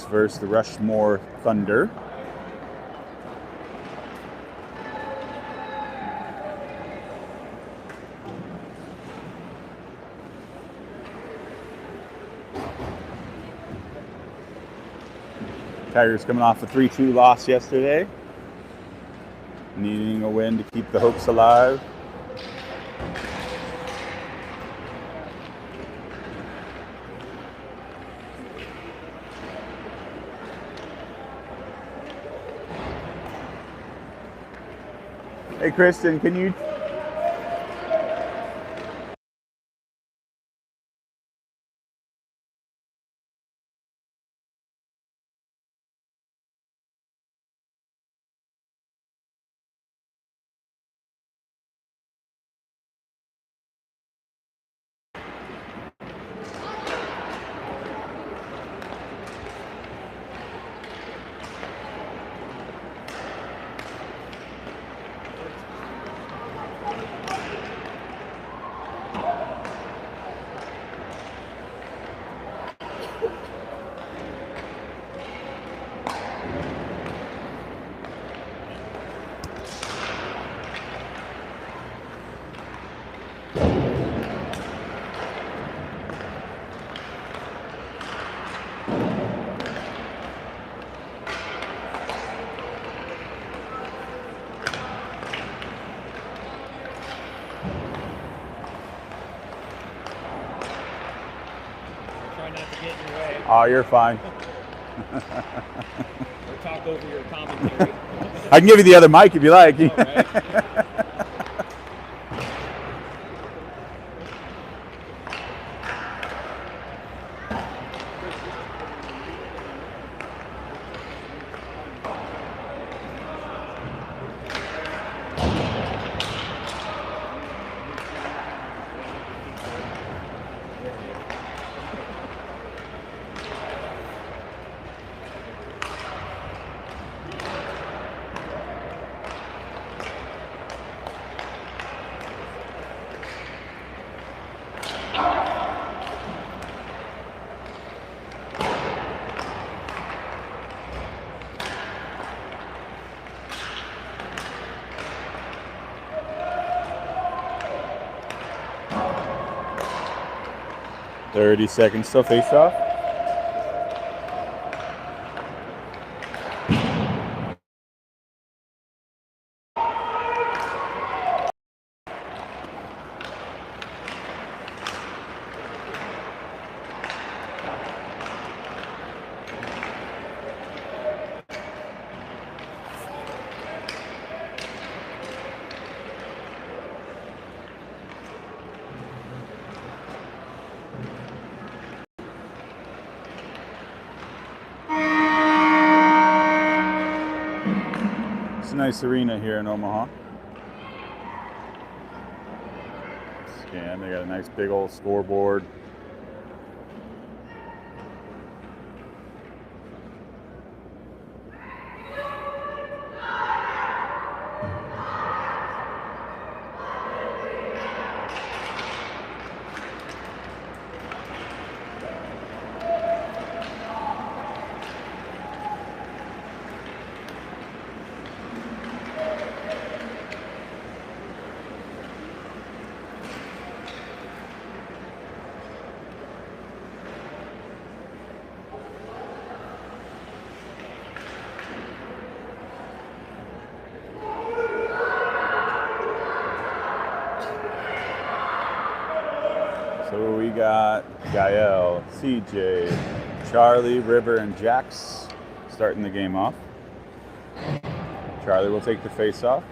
Hawks versus the Rushmore Thunder. Tigers coming off a 3-2 loss yesterday, needing a win to keep the hopes alive. Hey, Kristen, can you... Oh, you're fine. Or talk over your commentary. I can give you the other mic if you like. Oh, right. 30 seconds till face off. It's a nice arena here in Omaha. Scan, they got a nice big old scoreboard. So we got Gael, CJ, Charlie, River, and Jax starting the game off. Charlie will take the face off.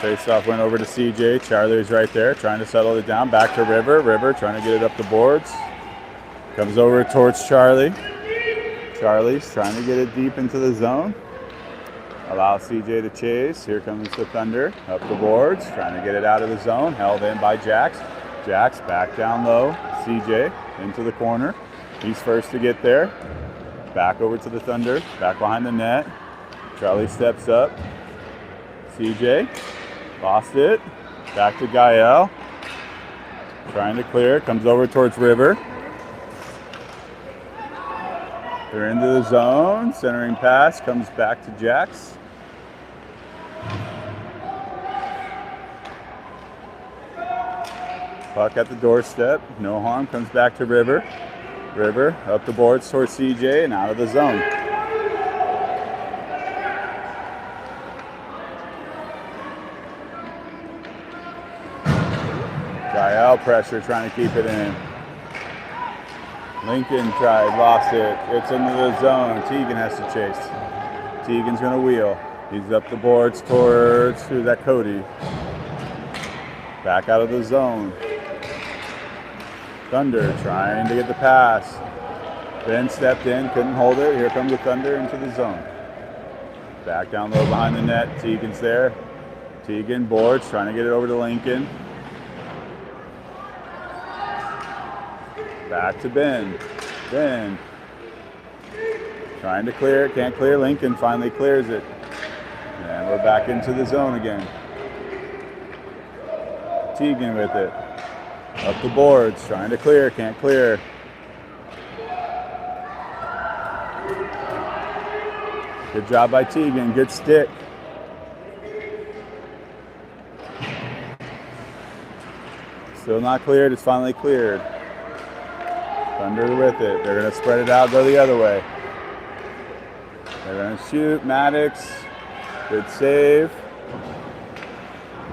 Face-off went over to CJ. Charlie's right there, trying to settle it down. Back to River. River trying to get it up the boards. Comes over towards Charlie. Charlie's trying to get it deep into the zone. Allow CJ to chase. Here comes the Thunder up the boards, trying to get it out of the zone. Held in by Jax. Jax back down low. CJ into the corner. He's first to get there. Back over to the Thunder. Back behind the net. Charlie steps up. CJ lost it. Back to Gael. Trying to clear. Comes over towards River. They're into the zone. Centering pass comes back to Jax. Puck at the doorstep. No harm. Comes back to River. River up the boards towards CJ and out of the zone. Gael pressure trying to keep it in. Lincoln tried, lost it. It's into the zone. Teagan has to chase. Teagan's going to wheel. He's up the boards towards, who's that, Cody. Back out of the zone. Thunder trying to get the pass. Ben stepped in, couldn't hold it. Here comes the Thunder into the zone. Back down low behind the net. Teagan's there. Teagan boards, trying to get it over to Lincoln. Back to Ben. Ben trying to clear it, can't clear. Lincoln finally clears it. And we're back into the zone again. Teagan with it. Up the boards, trying to clear, can't clear. Good job by Teagan, good stick. Still not cleared, it's finally cleared. Thunder with it. They're going to spread it out, go the other way. They're going to shoot. Maddox. Good save.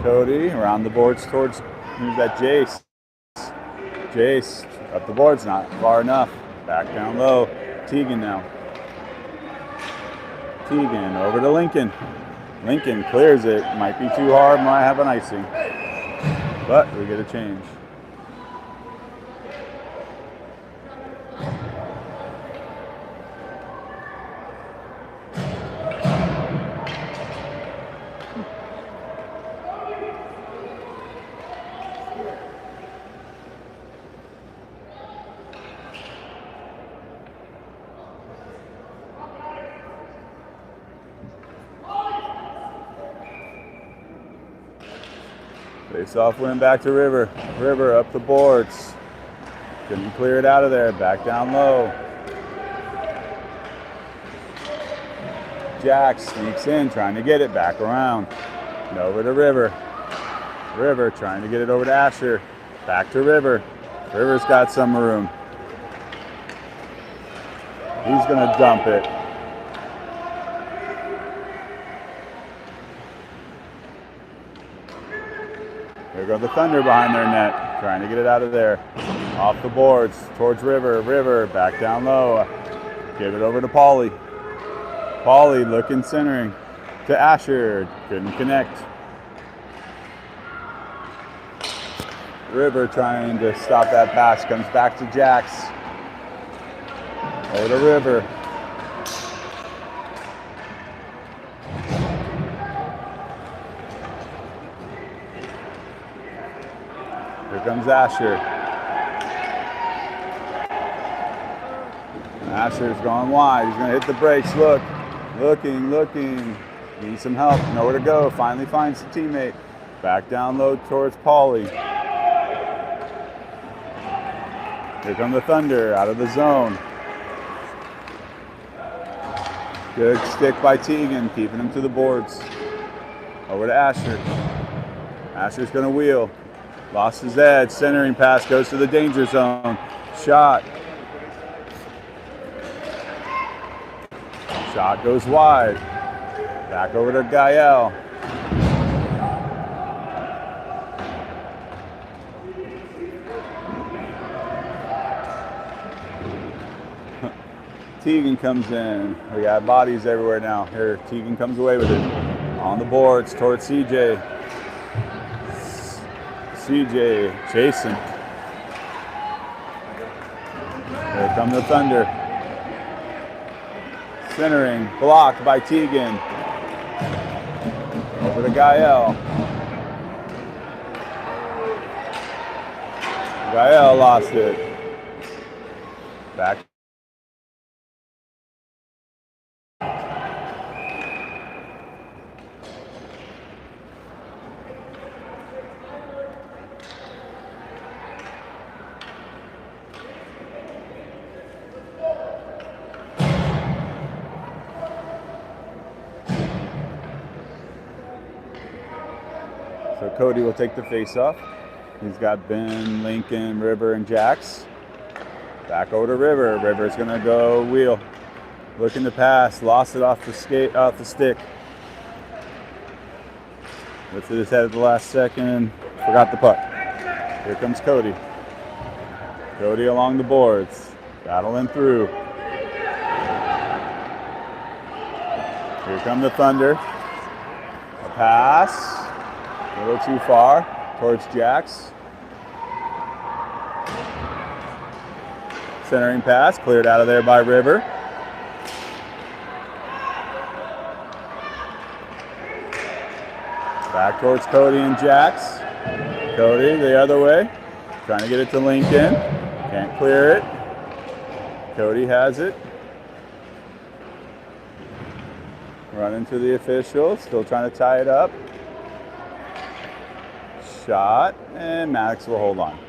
Cody around the boards towards, who's that, Jace. Jace up the boards, not far enough. Back down low. Teagan now. Teagan over to Lincoln. Lincoln clears it. Might be too hard, might have an icing. But we get a change. Face-off win back to River. River up the boards. Couldn't clear it out of there. Back down low. Jax sneaks in, trying to get it back around. And over to River. River trying to get it over to Asher. Back to River. River's got some room. He's going to dump it. There go the Thunder behind their net, trying to get it out of there. Off the boards, towards River. River, back down low. Give it over to Pauly. Pauly looking centering to Asher. Couldn't connect. River trying to stop that pass. Comes back to Jax. Over to River. Here comes Asher. Asher's going wide. He's going to hit the brakes. Look. Looking. Needs some help. Nowhere to go. Finally finds a teammate. Back down low towards Pauly. Here come the Thunder out of the zone. Good stick by Teagan, keeping him to the boards. Over to Asher. Asher's going to wheel. Lost his edge. Centering pass goes to the danger zone. Shot. Shot goes wide. Back over to Gael. Teagan comes in. We got bodies everywhere now. Here, Teagan comes away with it. On the boards towards CJ. CJ chasing. Here come the Thunder. Centering, blocked by Teagan. Over to Gael. Gael lost it. Back. So Cody will take the face-off. He's got Ben, Lincoln, River, and Jax. Back over to River. River's gonna go wheel. Looking to pass. Lost it off the stick. Lifted his head at the last second. Forgot the puck. Here comes Cody. Cody along the boards. Battling through. Here come the Thunder. A pass. A little too far towards Jax. Centering pass, cleared out of there by River. Back towards Cody and Jax. Cody the other way, trying to get it to Lincoln. Can't clear it. Cody has it. Running to the official, still trying to tie it up. Shot, and Maddox will hold on.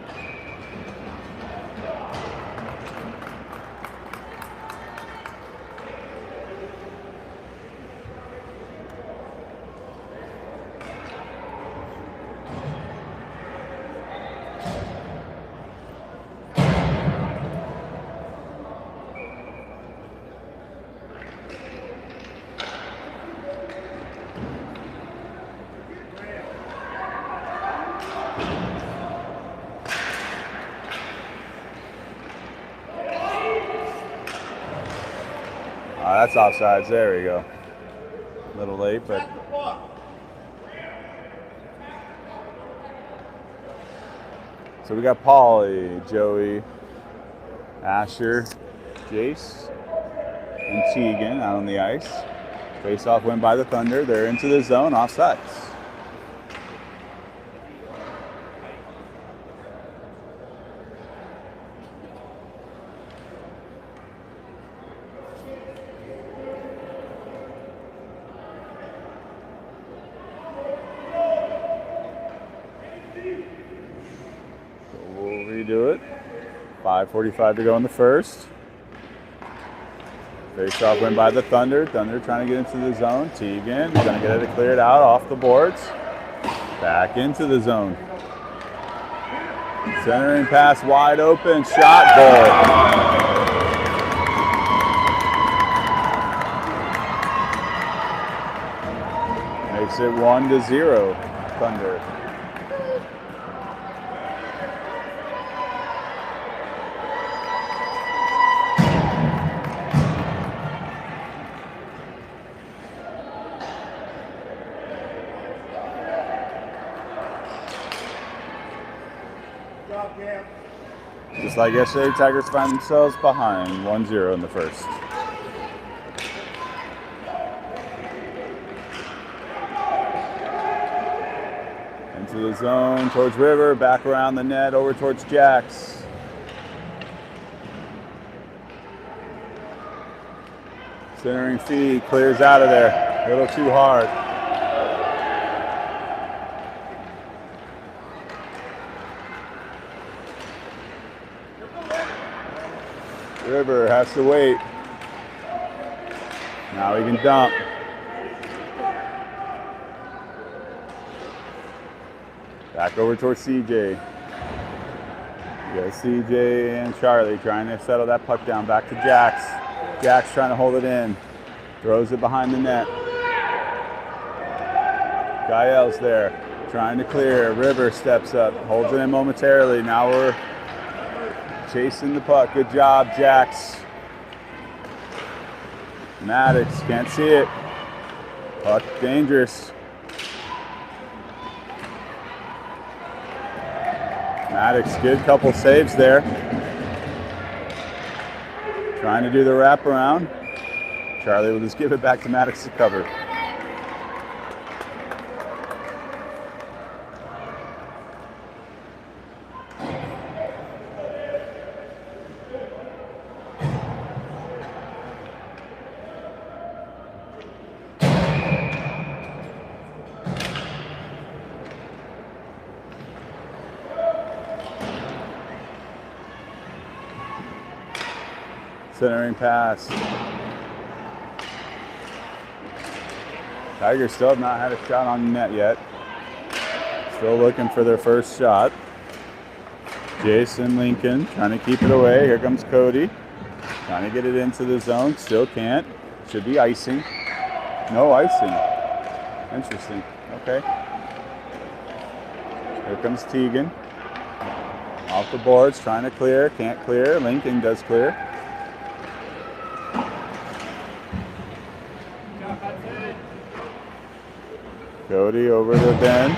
That's offsides. There we go. A little late, but so we got Paulie, Joey, Asher, Jace, and Tegan out on the ice. Face-off win by the Thunder. They're into the zone, offsides. Do it. 5:45 to go in the first. Face-off win by the Thunder. Thunder trying to get into the zone. Tegan going to get it cleared out off the boards. Back into the zone. Centering pass wide open. Shot, goal. Makes it 1-0. Thunder. Just like yesterday, Tigers find themselves behind 1-0 in the first. Into the zone, towards River, back around the net, over towards Jax. Centering feed, clears out of there, a little too hard. River has to wait. Now he can dump. Back over towards CJ. You got CJ and Charlie trying to settle that puck down. Back to Jax. Jax trying to hold it in. Throws it behind the net. Gael's there. Trying to clear. River steps up. Holds it in momentarily. Now we're chasing the puck. Good job, Jax. Maddox can't see it. Puck dangerous. Maddox, good couple saves there. Trying to do the wraparound. Charlie will just give it back to Maddox to cover. Centering pass. Tigers still have not had a shot on net yet. Still looking for their first shot. Jason Lincoln trying to keep it away. Here comes Cody. Trying to get it into the zone. Still can't. Should be icing. No icing. Interesting. Okay. Here comes Teagan. Off the boards, trying to clear. Can't clear. Lincoln does clear. Cody over to Ben.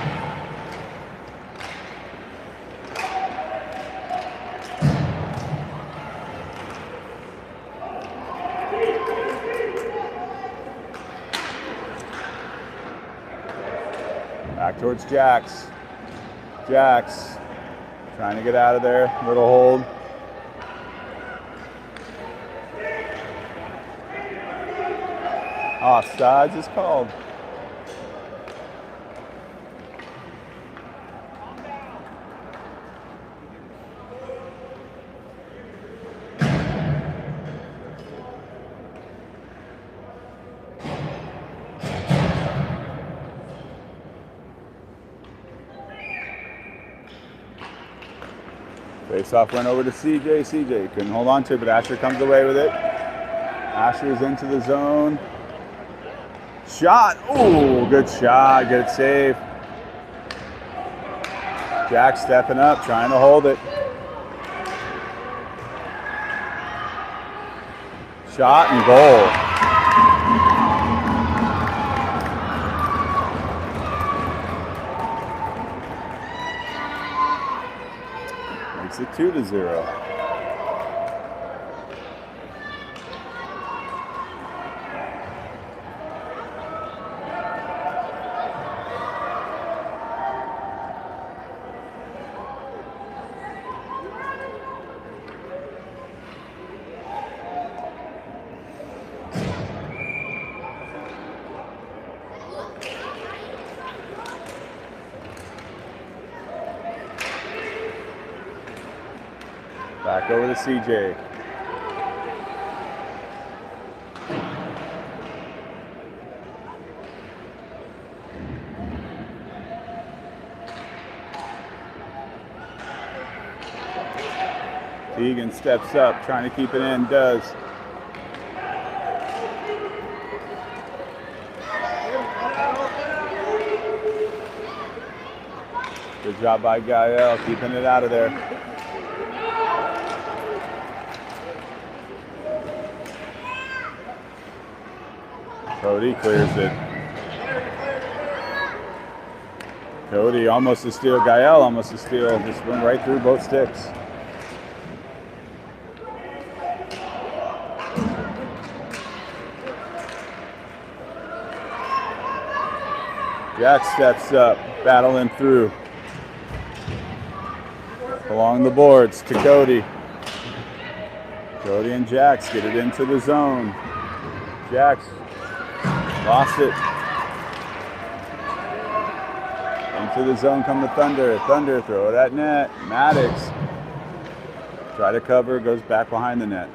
Back towards Jax. Jax trying to get out of there. Little hold. Offsides is called. Face-off went over to CJ. CJ couldn't hold on to it, but Asher comes away with it. Asher's into the zone. Shot. Ooh, good shot. Good save. Jack stepping up, trying to hold it. Shot and goal. Makes it 2-0. Back over to CJ. Teagan steps up, trying to keep it in, does. Good job by Gael, keeping it out of there. Cody clears it. Cody almost a steal. Gael almost a steal. Just went right through both sticks. Jack steps up, battling through. Along the boards to Cody. Cody and Jax get it into the zone. Jax lost it. Into the zone come the Thunder. Thunder throw it at net. Maddox try to cover, goes back behind the net.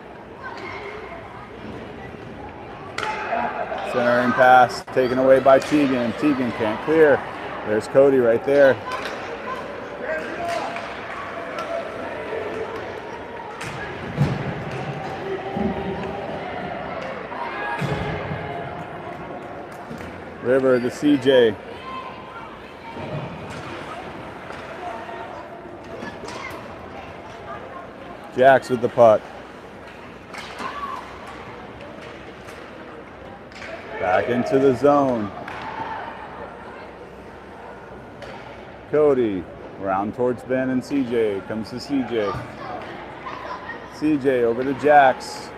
Centering pass taken away by Teagan. Teagan can't clear. There's Cody right there. River to CJ. Jax with the puck. Back into the zone. Cody round towards Ben and CJ. Comes to CJ. CJ over to Jax.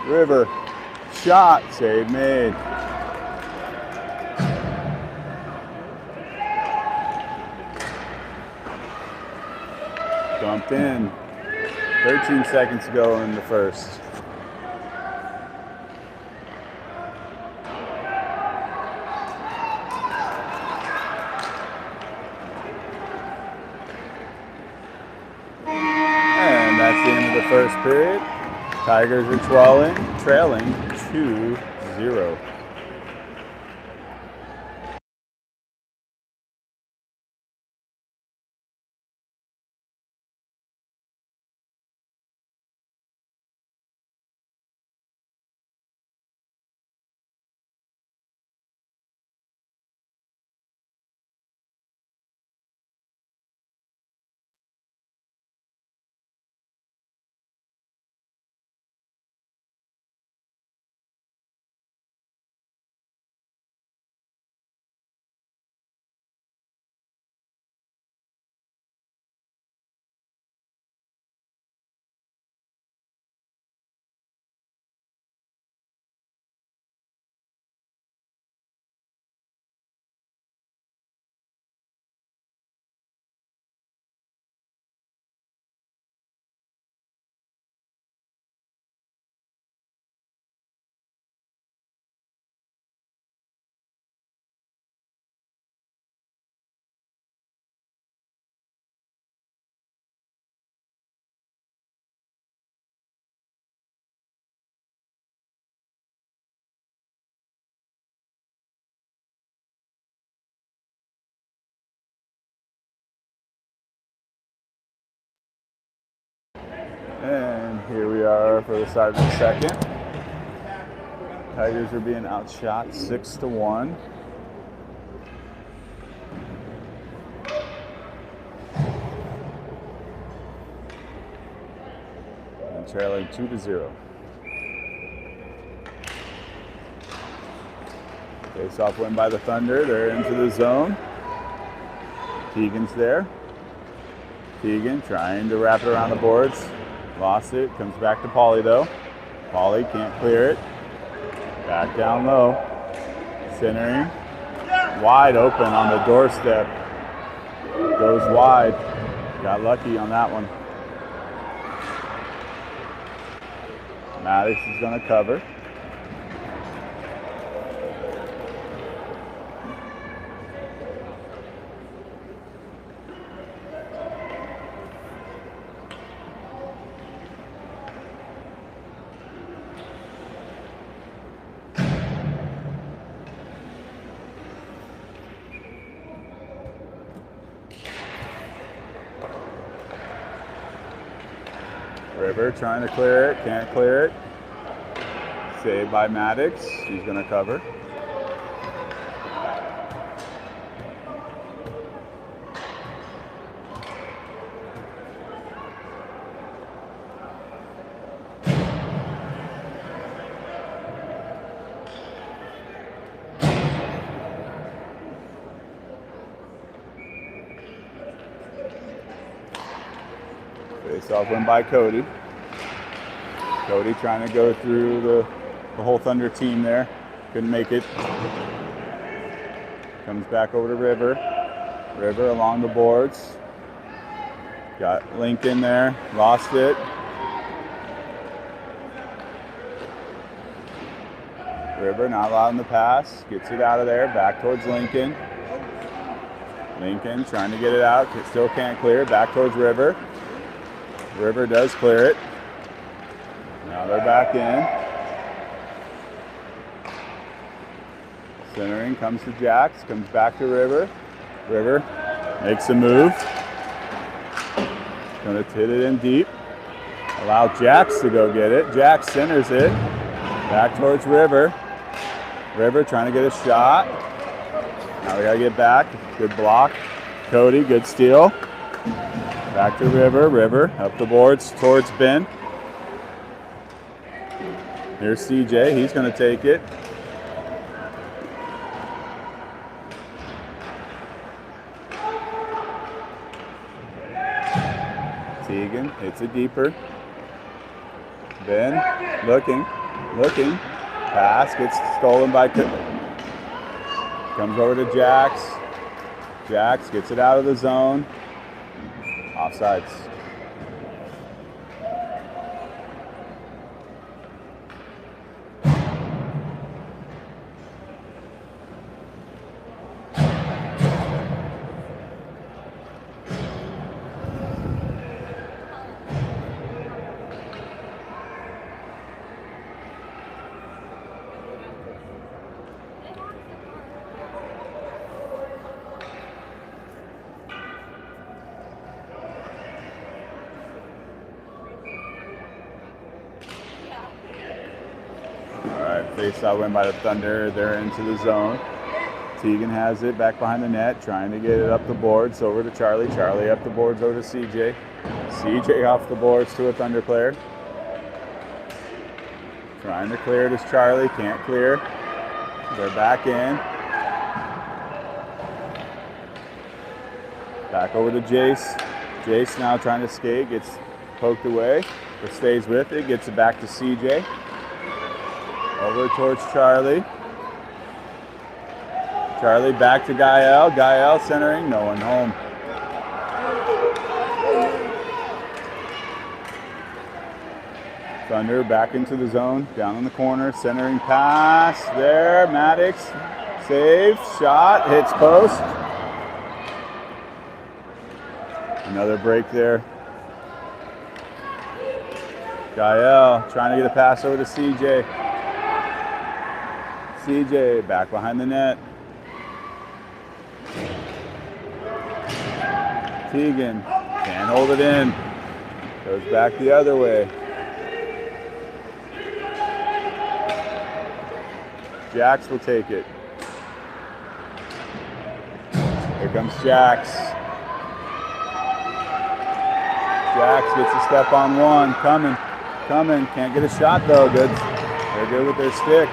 River, shot, save made. Dumped in. 13 seconds to go in the first. period. Tigers are trailing 2-0. And here we are for the start of the second. Tigers are being outshot 6-1. And trailing 2-0. Face-off win by the Thunder. They're into the zone. Teagan's there. Teagan trying to wrap it around the boards. Lost it. Comes back to Pauly though. Pauly can't clear it. Back down low. Centering. Wide open on the doorstep. Goes wide. Got lucky on that one. Maddox is going to cover. River trying to clear it, can't clear it. Saved by Maddox, he's going to cover. Face-off win by Cody. Cody trying to go through the whole Thunder team there. Couldn't make it. Comes back over to River. River along the boards. Got Lincoln there. Lost it. River not allowing the pass. Gets it out of there. Back towards Lincoln. Lincoln trying to get it out. Still can't clear it. Back towards River. River does clear it. Now they're back in. Centering comes to Jax, comes back to River. River makes a move. Gonna hit it in deep. Allow Jax to go get it. Jax centers it. Back towards River. River trying to get a shot. Now we gotta get back. Good block. Cody, good steal. Back to River. River up the boards towards Ben. Here's CJ. He's going to take it. Teagan hits it deeper. Ben looking. Pass gets stolen by comes over to Jax. Jax gets it out of the zone. Offsides. Face-off win by the Thunder. They're into the zone. Teagan has it back behind the net, trying to get it up the boards over to Charlie. Charlie up the boards over to CJ. CJ off the boards to a Thunder player. Trying to clear it is Charlie, can't clear. They're back in. Back over to Jace. Jace now trying to skate, gets poked away, but stays with it, gets it back to CJ. Over towards Charlie. Charlie back to Gael. Gael centering, no one home. Thunder back into the zone, down in the corner, centering pass there. Maddox saves, shot, hits post. Another break there. Gael trying to get a pass over to CJ. CJ back behind the net. Teagan can't hold it in. Goes back the other way. Jax will take it. Here comes Jax. Jax gets a step on one. Coming. Can't get a shot though. Good. They're good with their stick.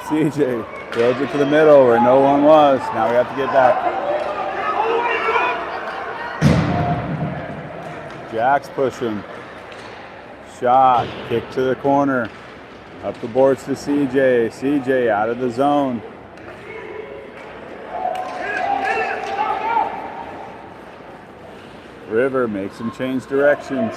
CJ throws it to the middle where no one was. Now we have to get back. Jax pushing. Shot. Kick to the corner. Up the boards to CJ. CJ out of the zone. River makes him change directions.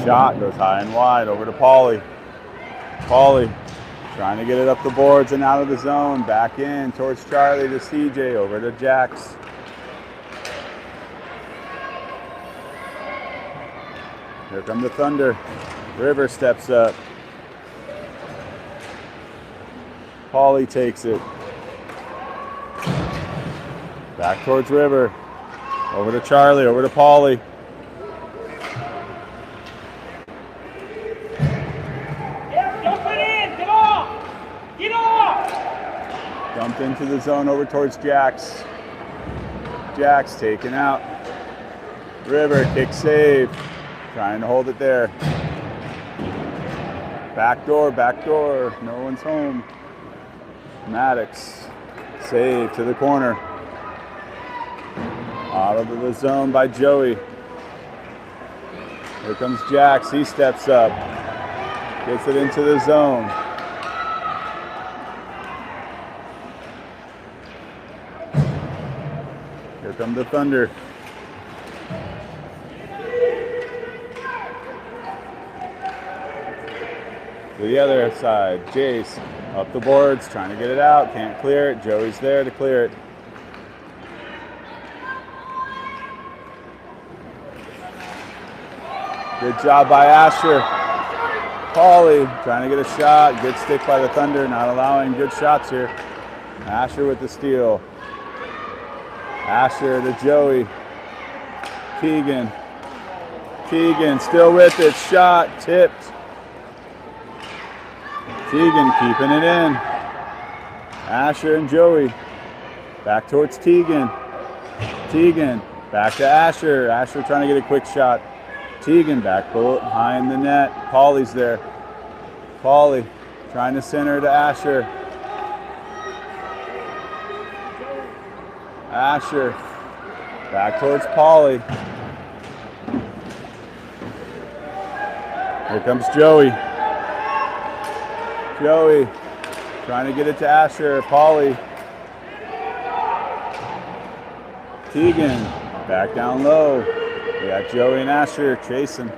Shot goes high and wide over to Pauly. Pauly trying to get it up the boards and out of the zone. Back in towards Charlie to CJ, over to Jax. Here come the Thunder. River steps up. Pauly takes it. Back towards River. Over to Charlie, over to Pauly. Dumped into the zone over towards Jax. Jax taken out. River, kick save. Trying to hold it there. Back door. No one's home. Maddox, save to the corner. Out of the zone by Joey. Here comes Jax, he steps up. Gets it into the zone. Here come the Thunder. To the other side, Jace up the boards, trying to get it out, can't clear it. Joey's there to clear it. Good job by Asher. Pauly trying to get a shot. Good stick by the Thunder, not allowing good shots here. Asher with the steal. Asher to Joey. Teagan. Teagan still with it. Shot tipped. Teagan keeping it in. Asher and Joey. Back towards Teagan. Teagan back to Asher. Asher trying to get a quick shot. Teagan back behind the net. Pauly's there. Pauly trying to center to Asher. Asher back towards Pauly. Here comes Joey. Joey trying to get it to Asher. Pauly. Teagan back down low. We got Joey and Asher chasing.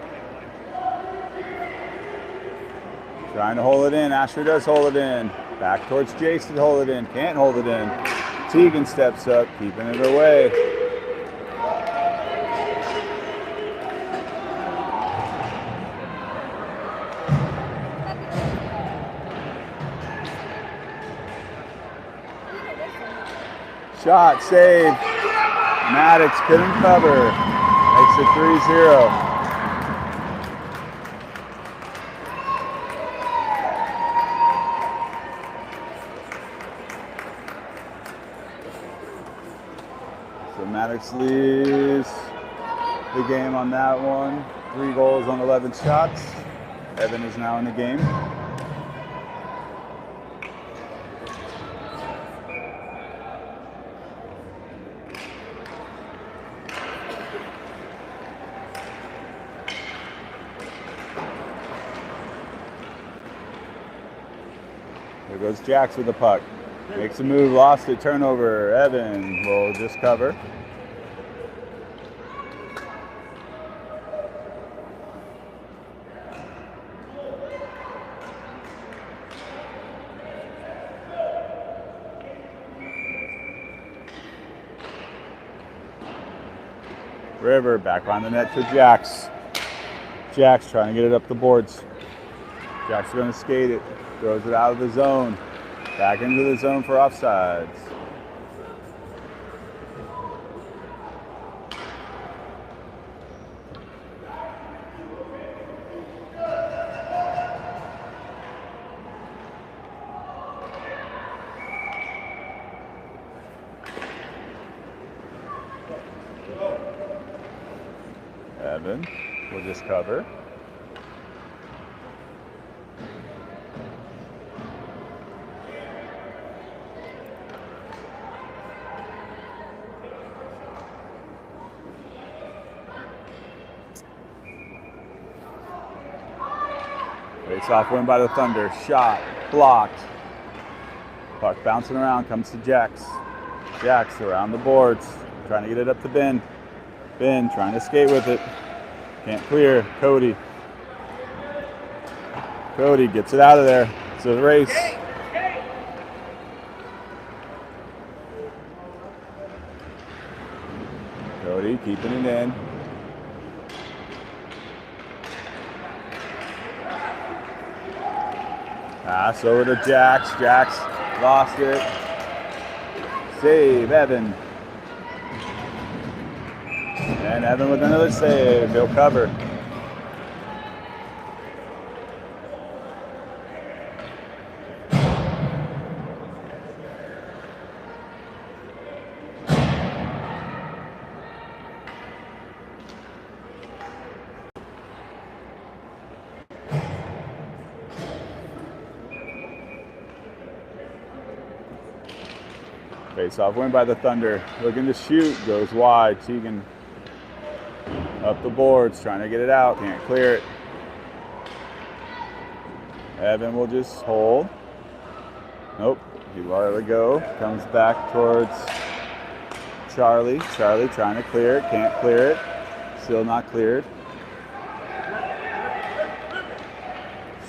Trying to hold it in. Asher does hold it in. Back towards Jason to hold it in. Can't hold it in. Teagan steps up, keeping it away. Shot, save. Maddox couldn't cover. Makes it 3-0. So Maddox leads the game on that one. 3 goals on 11 shots. Evan is now in the game. There goes Jax with the puck. Makes a move, lost it, turnover. Evan will just cover. River back on the net to Jax. Jax trying to get it up the boards. Jax is going to skate it. Throws it out of the zone. Back into the zone for offsides. Evan will just cover. Face-off win by the Thunder. Shot. Blocked. Puck bouncing around. Comes to Jax. Jax around the boards. Trying to get it up to Ben. Ben trying to skate with it. Can't clear. Cody. Cody gets it out of there. It's a race. Cody keeping it in. Pass over to Jax. Jax lost it. Save, Evan. And Evan with another save. He'll cover. Face-off win by the Thunder. Looking to shoot. Goes wide. Teagan up the boards. Trying to get it out. Can't clear it. Evan will just hold. Nope. He let it go. Comes back towards Charlie. Charlie trying to clear it. Can't clear it. Still not cleared.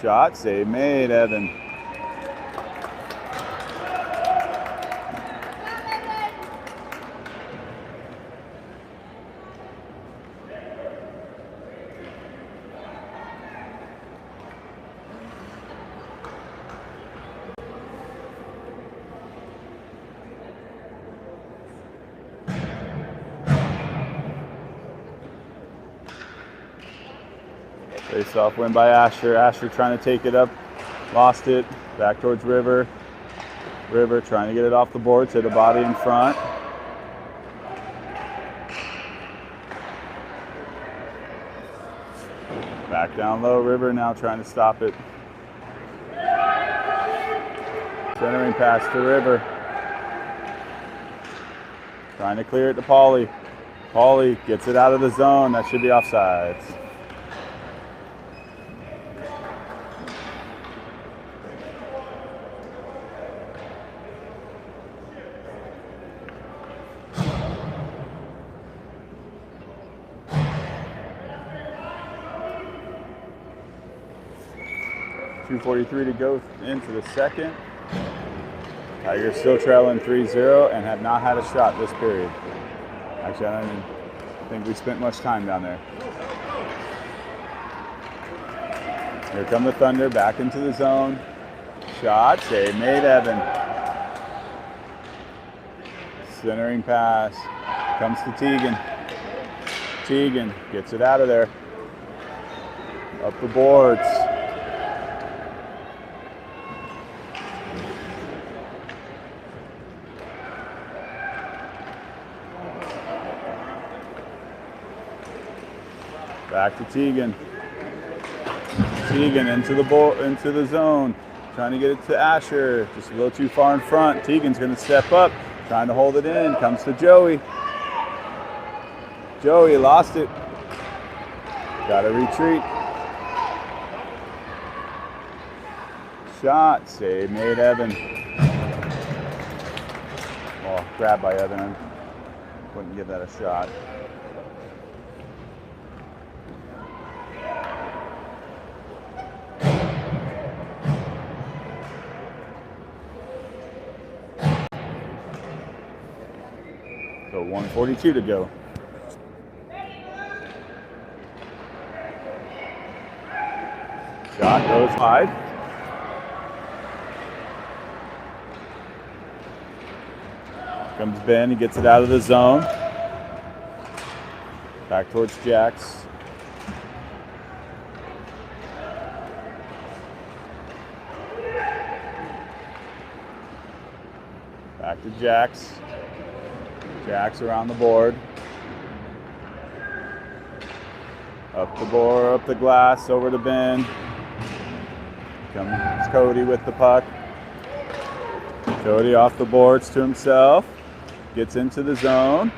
Shot. Save made. Evan. Face-off win by Asher. Asher trying to take it up. Lost it. Back towards River. River trying to get it off the boards. Hit a body in front. Back down low. River now trying to stop it. Centering pass to River. Trying to clear it to Pauly. Pauly gets it out of the zone. That should be offsides. .243 to go into the second. Tigers still trailing 3-0 and have not had a shot this period. Actually, I don't even think we spent much time down there. Here come the Thunder back into the zone. Shot, save made, Evan. Centering pass. Comes to Teagan. Teagan gets it out of there. Up the boards. Back to Teagan. Teagan into the zone. Trying to get it to Asher. Just a little too far in front. Teagan's going to step up. Trying to hold it in. Comes to Joey. Joey lost it. Got to retreat. Shot. Save made Evan. Well, grabbed by Evan. I wouldn't give that a shot. So 1:42 to go. Shot goes wide. Comes Ben, he gets it out of the zone. Back towards Jax. Back to Jax. Jax around the board. Up the board, up the glass, over to Ben. Comes Cody with the puck. Cody off the boards to himself. Gets into the zone.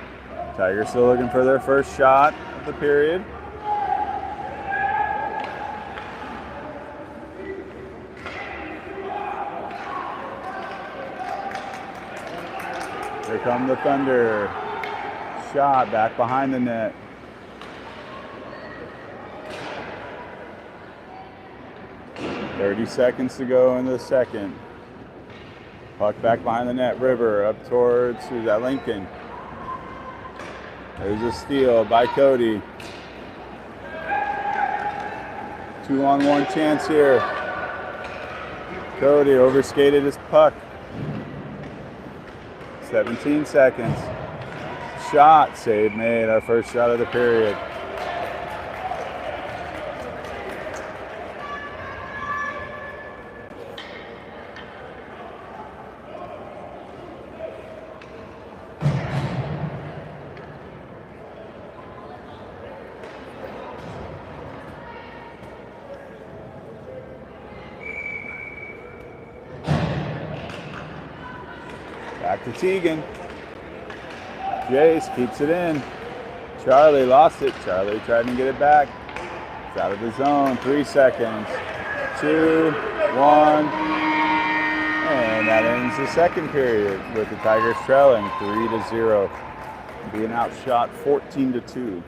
Tigers still looking for their first shot of the period. Here come the Thunder. Shot back behind the net. $30 to go in the second. Puck back behind the net. River up towards, who's that? Lincoln. There's a steal by Cody. 2-on-1 chance here. Cody overskated his puck. 17 seconds. Shot, save made. Our first shot of the period. Back to Teagan. Jace keeps it in. Charlie lost it. Charlie tried to get it back. It's out of the zone. 3 seconds. 2, 1. And that ends the second period with the Tigers trailing 3-0. Being outshot 14-2.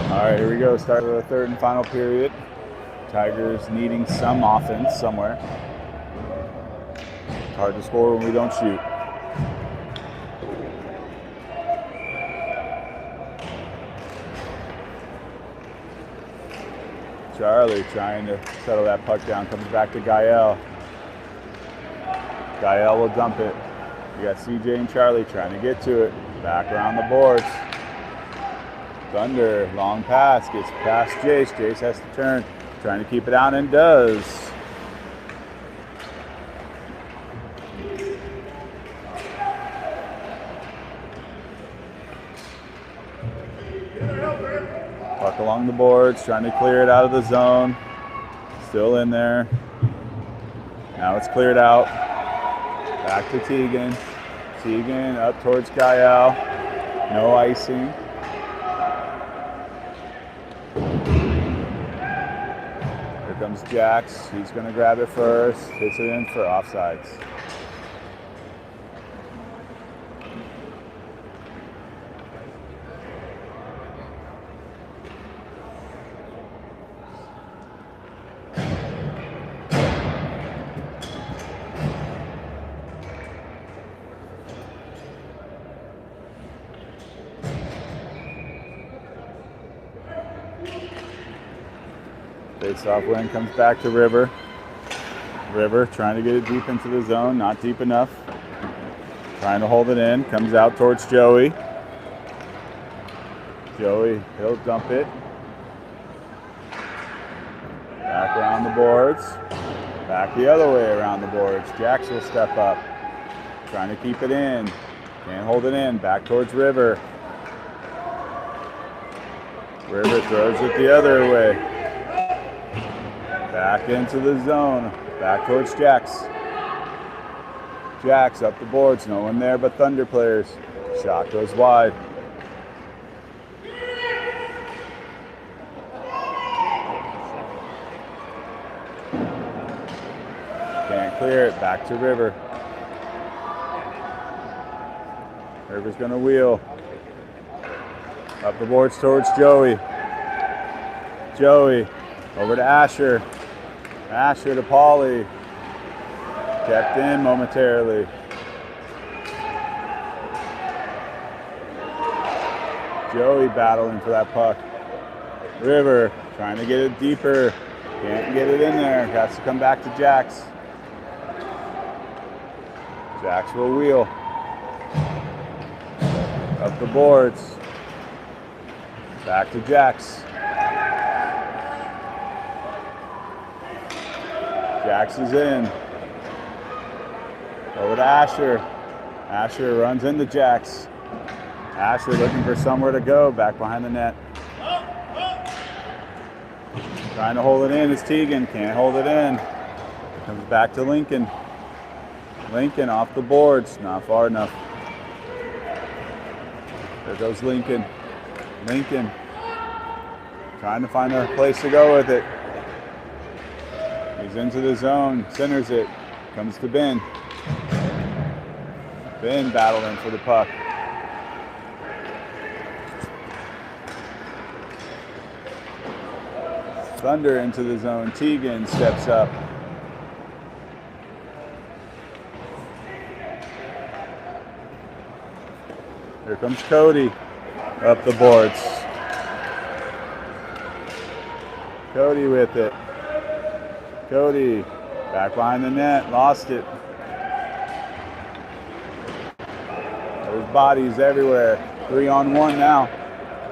All right, here we go. Start of the third and final period. Tigers needing some offense somewhere. It's hard to score when we don't shoot. Charlie trying to settle that puck down. Comes back to Gael. Gael will dump it. You got CJ and Charlie trying to get to it. Back around the boards. Thunder, long pass, gets past Jace. Jace has to turn, trying to keep it out and does. Puck along the boards, trying to clear it out of the zone. Still in there. Now it's cleared out. Back to Teagan. Teagan up towards Gael. No icing. Here comes Jax. He's going to grab it first. Hits it in for offsides. Face-off win comes back to River. River trying to get it deep into the zone, not deep enough. Trying to hold it in, comes out towards Joey. Joey, he'll dump it. Back around the boards. Back the other way around the boards. Jax will step up. Trying to keep it in. Can't hold it in. Back towards River. River throws it the other way. Back into the zone. Back towards Jax. Jax up the boards. No one there but Thunder players. Shot goes wide. Can't clear it. Back to River. River's going to wheel. Up the boards towards Joey. Joey over to Asher. Asher to Pauly. Kept in momentarily. Joey battling for that puck. River trying to get it deeper. Can't get it in there. Has to come back to Jax. Jax will wheel. Up the boards. Back to Jax. Jax is in. Over to Asher. Asher runs into Jax. Asher looking for somewhere to go. Back behind the net. Trying to hold it in is Teagan. Can't hold it in. Comes back to Lincoln. Lincoln off the boards. Not far enough. There goes Lincoln. Lincoln trying to find a place to go with it. He's into the zone, centers it, comes to Ben. Ben battling for the puck. Thunder into the zone, Teagan steps up. Here comes Cody up the boards. Cody with it. Cody back behind the net, lost it. There's bodies everywhere. 3-on-1 now.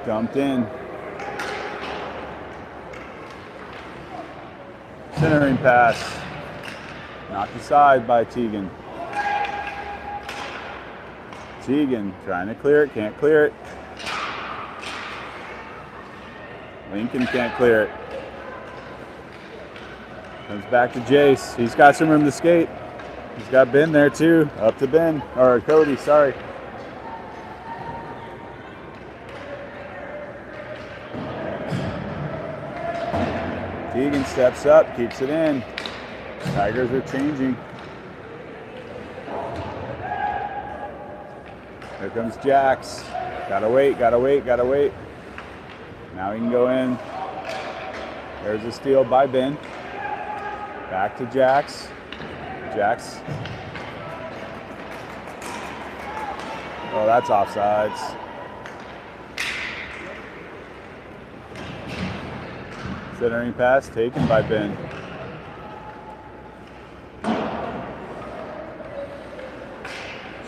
Dumped in. Centering pass. Knocked aside by Teagan. Teagan trying to clear it, can't clear it. Lincoln can't clear it. Comes back to Jace. He's got some room to skate. He's got Ben there too. Up to Ben, or Cody, sorry. Teagan steps up, keeps it in. Tigers are changing. Here comes Jax. Gotta wait, gotta wait, gotta wait. Now he can go in. There's a steal by Ben. Back to Jax. Jax. Oh, that's offsides. Centering pass taken by Ben.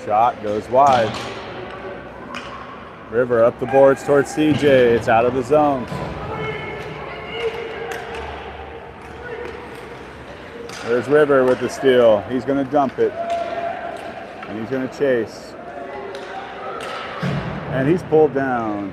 Shot goes wide. River up the boards towards CJ. It's out of the zone. There's River with the steal. He's going to dump it. And he's going to chase. And he's pulled down.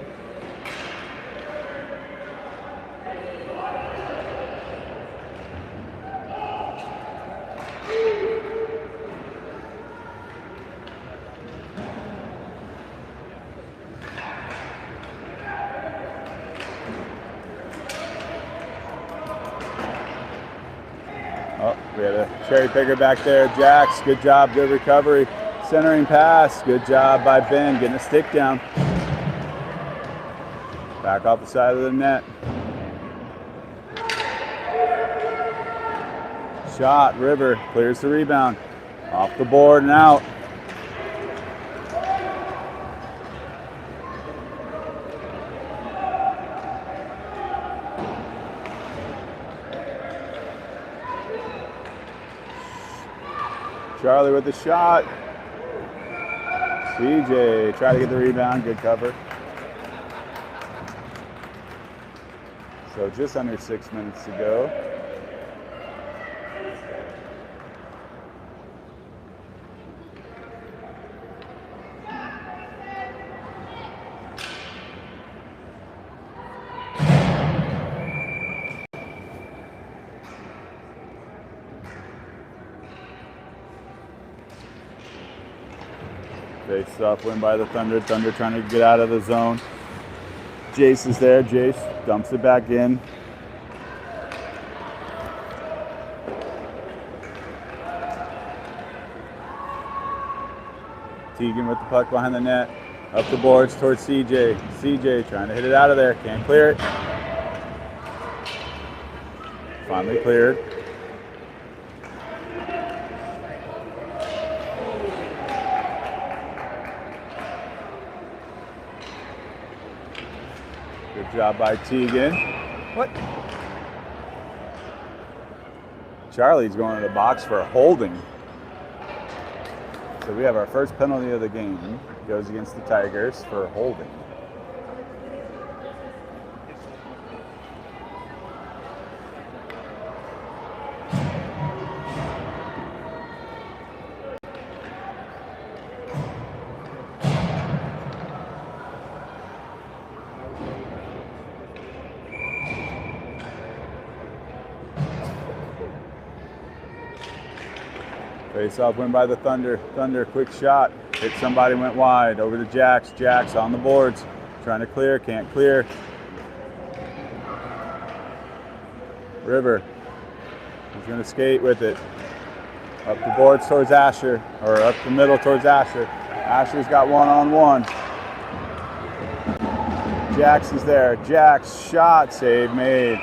Oh, we had a cherry picker back there. Jax, good job, good recovery. Centering pass, good job by Ben, getting a stick down. Back off the side of the net. Shot, River clears the rebound. Off the board and out. Charlie with the shot. CJ try to get the rebound, good cover. So just under 6 minutes to go. Face off win by the Thunder. Thunder trying to get out of the zone. Jace is there. Jace dumps it back in. Teagan with the puck behind the net. Up the boards towards CJ. CJ trying to hit it out of there. Can't clear it. Finally cleared. Good job by Teagan. What? Charlie's going to the box for holding. So we have our first penalty of the game. It goes against the Tigers for holding. Face off win by the Thunder. Thunder, quick shot. Hit somebody, went wide. Over to Jax. Jax on the boards. Trying to clear, can't clear. River. He's going to skate with it. Up the boards towards Asher. Or up the middle towards Asher. Asher's got one-on-one. Jax is there. Jax, shot, save made.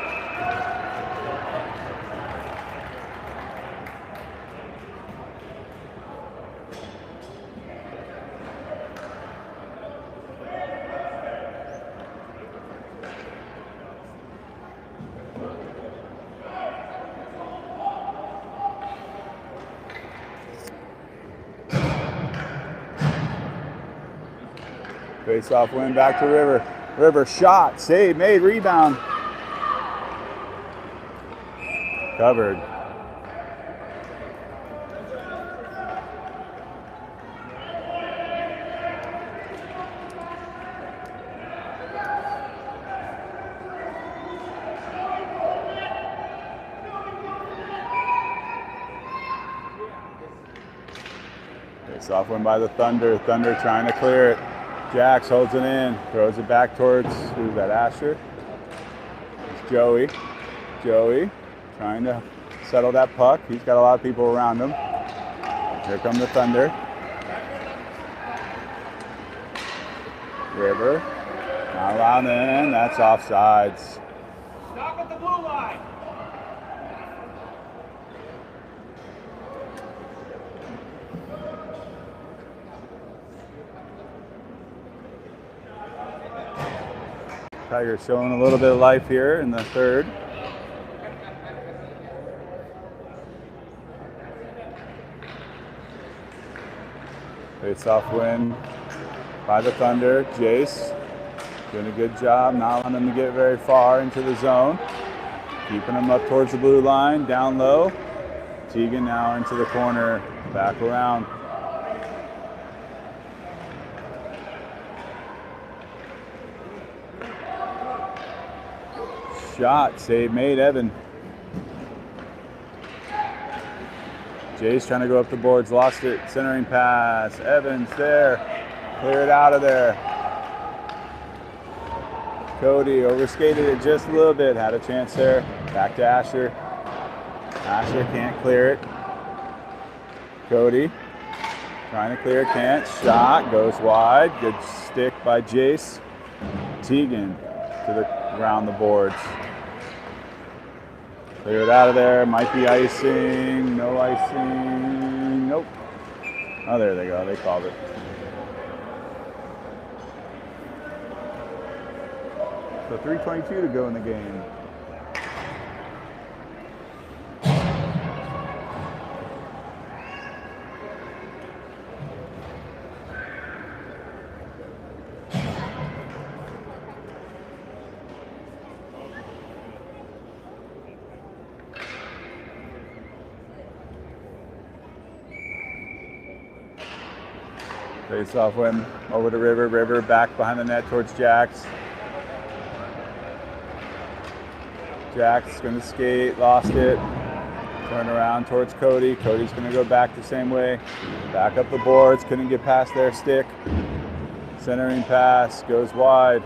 Face off win back to River. River shot, save, made, rebound. Covered. Face off win by the Thunder. Thunder trying to clear it. Jax holds it in, throws it back towards, who's that, Asher? It's Joey. Joey trying to settle that puck. He's got a lot of people around him. Here come the Thunder. River, not allowed in, that's offsides. Stop at the blue line. Tigers showing a little bit of life here in the third. Face-off win by the Thunder. Jace doing a good job, not letting them to get very far into the zone. Keeping them up towards the blue line, down low. Teagan now into the corner, back around. Shot, save made, Evan. Jace trying to go up the boards, lost it, centering pass. Evans there, clear it out of there. Cody overskated it just a little bit, had a chance there. Back to Asher. Asher can't clear it. Cody trying to clear, can't. Shot, goes wide. Good stick by Jace. Teagan around the boards. Clear it out of there. Might be icing. No icing. Nope. Oh, there they go. They called it. So 3:22 to go in the game. Face-off win over to River. River back behind the net towards Jax. Jax going to skate, lost it. Turn around towards Cody. Cody's going to go back the same way. Back up the boards, couldn't get past their stick. Centering pass, goes wide.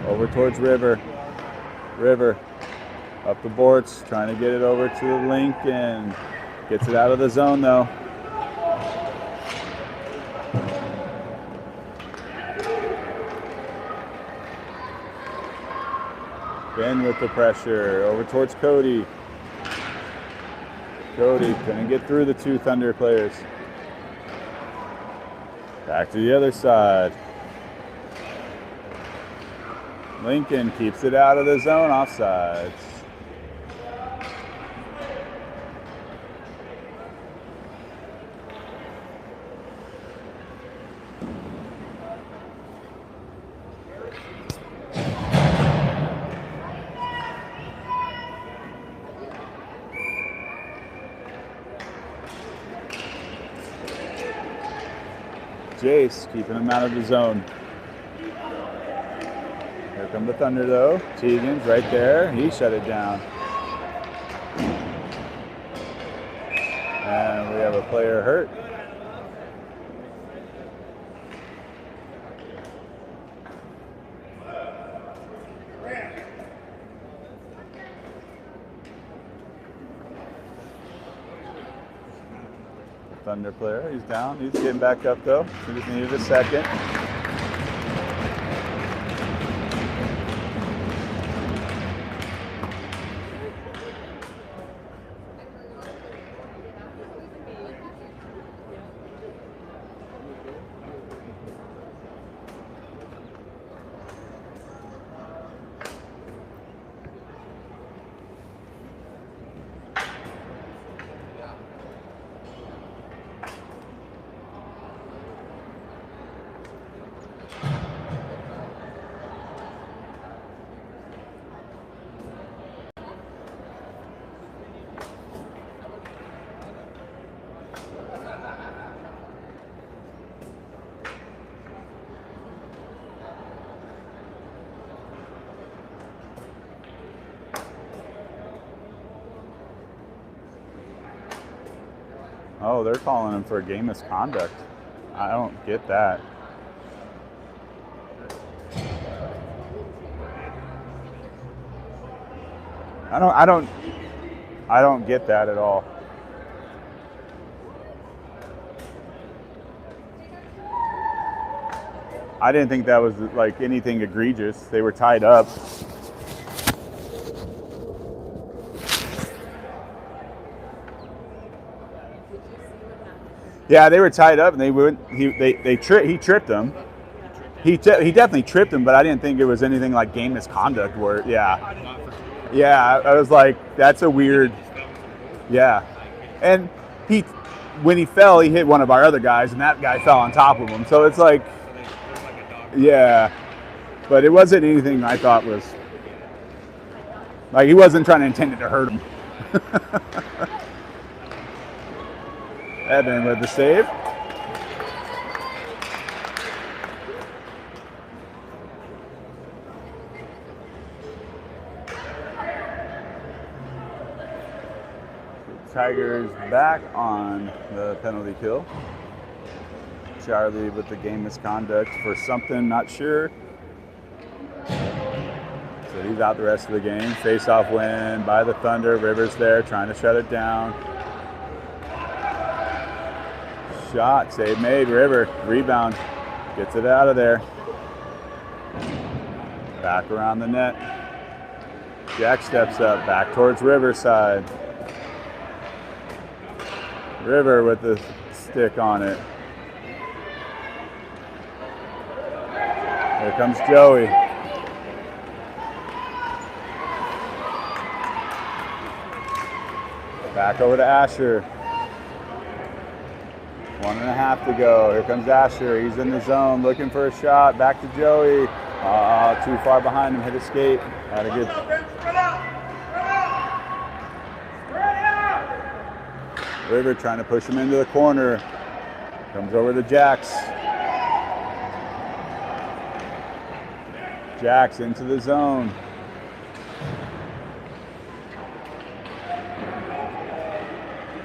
Over towards River. River up the boards, trying to get it over to Lincoln. Gets it out of the zone though. Ben with the pressure, over towards Cody. Cody couldn't get through the two Thunder players. Back to the other side. Lincoln keeps it out of the zone, offsides. Jace keeping him out of the zone. Here come the Thunder though. Teagan's right there. He shut it down. And we have a player hurt. Thunder player, he's down. He's getting back up though. He just needed a second. Oh, they're calling him for a game misconduct. I don't get that. I don't get that at all. I didn't think that was like anything egregious. They were tied up. Yeah, they were tied up, and he tripped them. He definitely tripped him, but I didn't think it was anything like game misconduct. Where I was like, that's a weird. Yeah, and when he fell, he hit one of our other guys, and that guy fell on top of him. So it's like, yeah, but it wasn't anything I thought was like he wasn't trying to intend it to hurt him. Evan with the save. Tigers back on the penalty kill. Charlie with the game misconduct for something, not sure. So he's out the rest of the game. Face-off win by the Thunder. Rivers there trying to shut it down. Shot, save made. River, rebound, gets it out of there. Back around the net. Jack steps up, back towards Riverside. River with the stick on it. Here comes Joey. Back over to Asher. 1.5 to go. Here comes Asher. He's in the zone looking for a shot. Back to Joey. Too far behind him. Hit a skate. Had a good. River trying to push him into the corner. Comes over to Jax. Jax into the zone.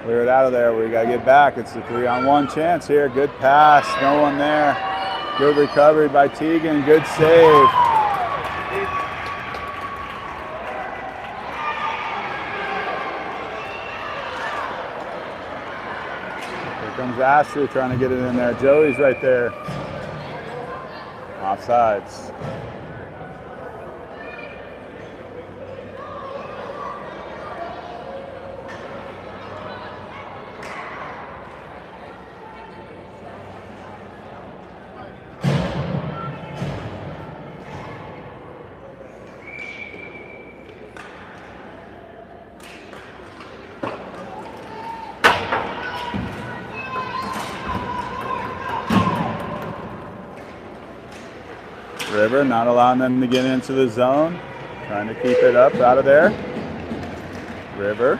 Clear it out of there. We got to get back. It's a 3-on-1 chance here. Good pass. No one there. Good recovery by Teagan. Good save. Here comes Asher trying to get it in there. Joey's right there. Offsides. River not allowing them to get into the zone. Trying to keep it up out of there. River.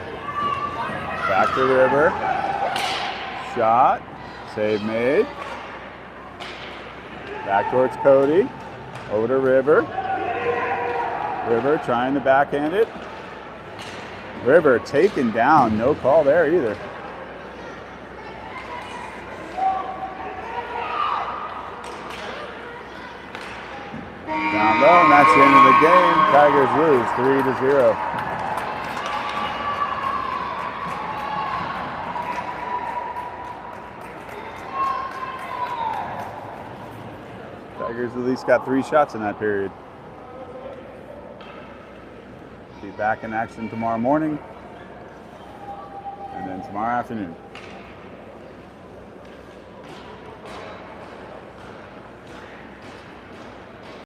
Back to River. Shot. Save made. Back towards Cody. Over to River. River trying to backhand it. River taken down. No call there either. Down low, and that's the end of the game. Tigers lose 3-0. Tigers at least got 3 shots in that period. Be back in action tomorrow morning and then tomorrow afternoon.